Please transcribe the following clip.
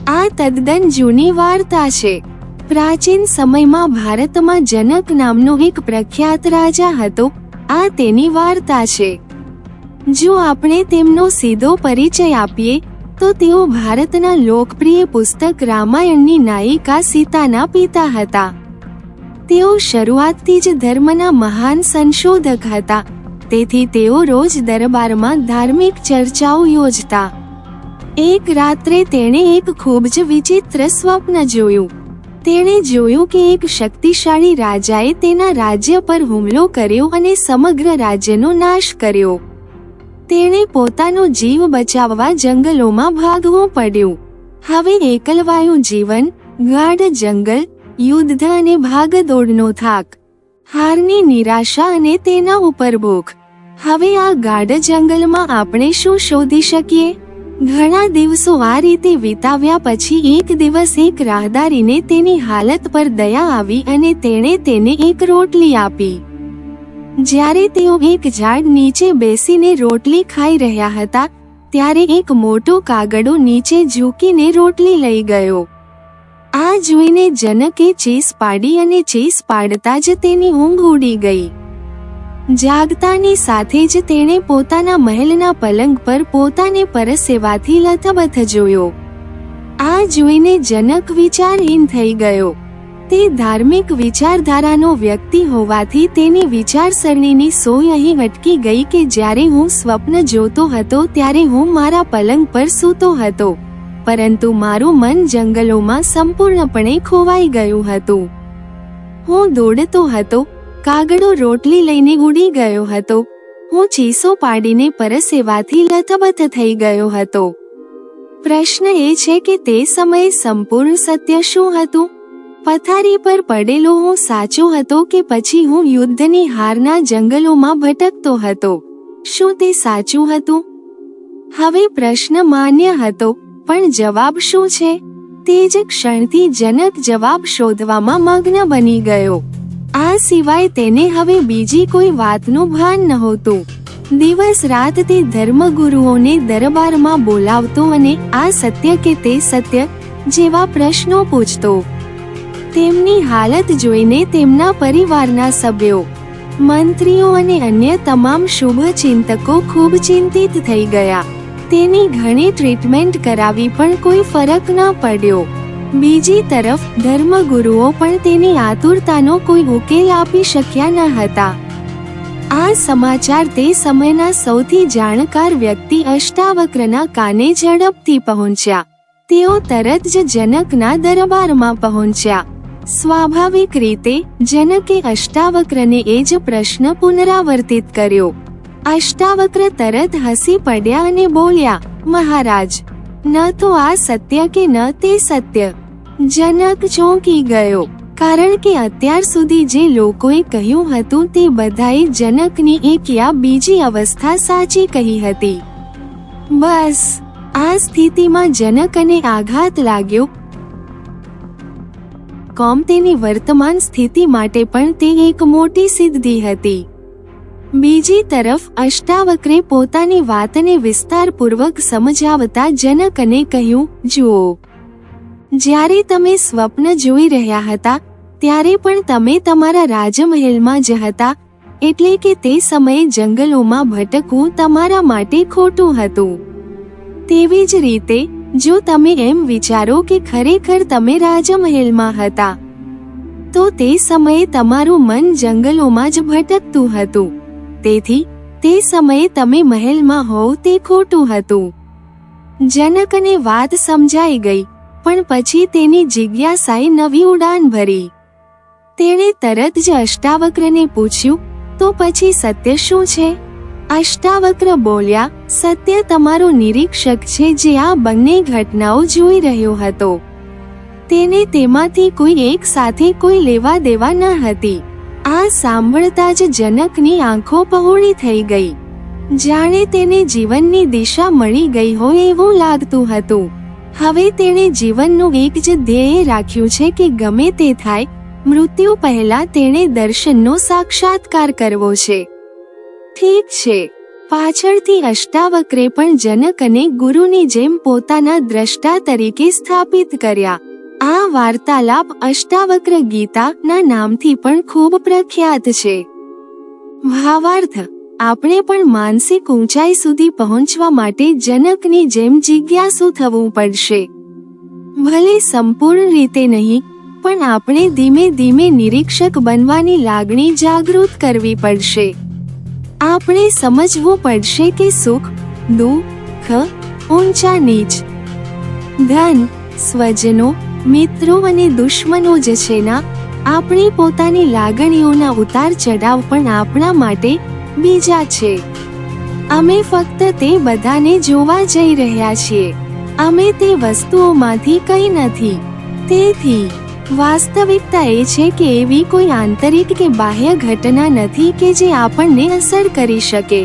આ તદ્દન જૂની વાર્તા છે. પ્રાચીન સમયમાં ભારતમાં જનક નામનો એક પ્રખ્યાત રાજા હતો. આ તેની વાર્તા છે. જો આપણે તેમનો સીધો પરિચય આપીએ તો તેઓ ભારતના લોકપ્રિય પુસ્તક રામાયણની નાયિકા સીતાના પિતા હતા. તેઓ શરૂઆતથી જ ધર્મના મહાન સંશોધક હતા. તેથી તેઓ રોજ દરબારમાં ધાર્મિક ચર્ચાઓ યોજતા. એક રાત્રે તેણે એક ખૂબ જ વિચિત્ર સ્વપ્ન જોયું. તેણે જોયું કે એક શક્તિશાળી રાજાએ તેના રાજ્ય પર હુમલો કર્યો અને સમગ્ર રાજ્યનો નાશ કર્યો. તેણે પોતાનો જીવ બચાવવા જંગલોમાં ભાગવું પડ્યું. હવે એકલવાયું જીવન, ગાઢ જંગલ, યુદ્ધ અને ભાગદોડનો થાક, હારની નિરાશા અને તેના ઉપર ભૂખ. હવે આ ગાઢ જંગલમાં આપણે શું શોધી શકીએ? ઘણા દિવસો આ રીતે વિતાવ્યા પછી એક દિવસ એક રાહદારીને તેની હાલત પર દયા આવી અને તેણે તેને એક રોટલી આપી. જ્યારે તેઓ એક ઝાડ નીચે બેસીને રોટલી ખાઈ રહ્યા હતા ત્યારે એક મોટો કાગડો નીચે ઝૂકીને રોટલી લઈ ગયો. આ જોઈને જનકે ચીસ પાડી અને ચીસ પાડતા જ તેની ઊંઘ ઉડી ગઈ. જાગતાની સાથે જ તેણે પોતાના મહેલના પલંગ પર પોતાને પરસેવાથી લથબથ જોયો. આ જોઈને જનક વિચારહીન થઈ ગયો. તે ધાર્મિક વિચારધારાનો વ્યક્તિ હોવાથી તેની વિચારસરણીની સોય અહીં અટકી ગઈ કે જ્યારે હું સ્વપ્ન જોતો હતો ત્યારે હું મારા પલંગ પર સૂતો હતો, પરંતુ મારું મન જંગલોમાં સંપૂર્ણપણે ખોવાઈ ગયું હતું. હું દોડતો હતો, કાગડો રોટલી લઈને ઉડી ગયો હતો, હું ચીસો પાડીને પરસેવાથી લથબથ થઈ ગયો હતો. પ્રશ્ન એ છે કે તે સમયે સંપૂર્ણ સત્ય શું હતું? પથારી પર પડેલો હું સાચો હતો કે પછી હું યુદ્ધની હારના જંગલોમાં ભટકતો હતો? શું તે સાચું હતું? હવે પ્રશ્ન માન્ય હતો, પણ જવાબ શું છે? તે જ ક્ષણથી જનક જવાબ શોધવામાં મગ્ન બની ગયો. આ સિવાય તેને હવે બીજી કોઈ વાતનું ભાન નહોતું. દિવસ રાત તે ધર્મગુરુઓને દરબારમાં બોલાવતો અને આ સત્ય કે તે સત્ય જેવા પ્રશ્નો પૂછતો. તેમની હાલત જોઈને તેમના પરિવારના સભ્યો, મંત્રીઓ અને અન્ય તમામ શુભચિંતકો ખૂબ ચિંતિત થઈ ગયા. તેની ઘણી ટ્રીટમેન્ટ કરાવી પણ કોઈ ફરક ન પડ્યો. બીજી તરફ ધર્મગુરુઓ પણ તેની આતુરતાનો કોઈ ઉકેલ આપી શક્યા ન હતા. આ સમાચાર તે સમયના સૌથી જાણકાર વ્યક્તિ અષ્ટાવક્રના કાને ઝડપથી પહોંચ્યા. તેઓ તરત જ જનકના દરબારમાં પહોંચ્યા. સ્વાભાવિક રીતે જનકે અષ્ટાવક્રને એ જ પ્રશ્ન પુનરાવર્તિત કર્યો. અષ્ટાવક્ર તરત હસી પડ્યા અને બોલ્યા, મહારાજ, ન તો આ સત્ય કે ન તે સત્ય. જનક ચોંકી ગયો, કારણ કે અત્યાર સુધી જે લોકોએ કહ્યું હતું તે બધાએ જનકની એક યા બીજી અવસ્થા સાચી કહી હતી. બસ આ સ્થિતિમાં જનકને આઘાત લાગ્યો. તેની વર્તમાન સ્થિતિ માટે પણ તે એક મોટી સિદ્ધિ હતી. બીજી તરફ અષ્ટાવક્રે પોતાની વાતને વિસ્તારપૂર્વક સમજાવતા જનકને કહ્યું, જુઓ, જ્યારે તમે સ્વપ્ન જોઈ રહ્યા હતા ત્યારે પણ તમે તમારા રાજમહેલમાં જ હતા, એટલે કે તે સમયે જંગલોમાં ભટકવું તમારા માટે ખોટું હતું. તેવી જ રીતે જો તમે એમ વિચારો કે ખરેખર તમે રાજમહેલમાં હતા, તો તે સમયે તમારું મન જંગલોમાં જ ભટકતું હતું. તેથી તે સમયે તમે મહેલમાં હોવ તે ખોટું હતું. જનકને વાત સમજાઈ ગઈ, પણ પછી તેની જિજ્ઞાસાએ નવી ઉડાન ભરી. તેણે તરત જ અષ્ટાવક્રને પૂછ્યું, તો પછી સત્ય શું છે? અષ્ટાવક્ર બોલ્યા, સત્ય તમારો નિરીક્ષક છે જે આ બંને ઘટનાઓ જોઈ રહ્યો હતો. તેને તેમાંથી કોઈ એક સાથે કોઈ લેવા દેવા ન હતી. આ સાંભળતા જ જનકની આંખો પહોળી થઈ ગઈ. જાણે તેને જીવનની દિશા મળી ગઈ હોય એવું લાગતું હતું. હવે તેણે જીવનનું એક જ ધ્યેય રાખ્યું છે કે ગમે તે થાય, મૃત્યુ પહેલા તેણે દર્શનનો સાક્ષાત્કાર કરવો છે. ઠીક છે, પાછળથી અષ્ટાવક્રે પણ જનક અને ગુરુની જેમ પોતાના દ્રષ્ટા તરીકે સ્થાપિત કર્યા. આ વાર્તાલાપ અષ્ટાવક્ર ગીતા ના નામથી પણ ખૂબ પ્રખ્યાત છે. ભાવાર્થ: આપણે પણ માનસિક ઊંચાઈ સુધી પહોંચવા માટે જનકની જેમ જિજ્ઞાસુ થવું પડશે. ભલે સંપૂર્ણ રીતે નહીં, પણ આપણે ધીમે ધીમે નિરીક્ષક બનવાની લાગણી જાગૃત કરવી પડશે. આપણે સમજવું પડશે કે સુખ, દુઃખ, ઊંચા નીચ, ધન, સ્વજનો, મિત્રો અને દુશ્મનો જ છે ના. આપણી પોતાની લાગણીઓના ઉતાર ચઢાવ પણ આપણા માટે બીજા છે. અમે ફક્ત તે બધાને જોવા જઈ રહ્યા છીએ. અમે તે વસ્તુઓમાંથી કંઈ નથી. તેથી વાસ્તવિકતા એ છે કે એવી કોઈ આંતરિક કે બાહ્ય ઘટના નથી કે જે આપણને અસર કરી શકે.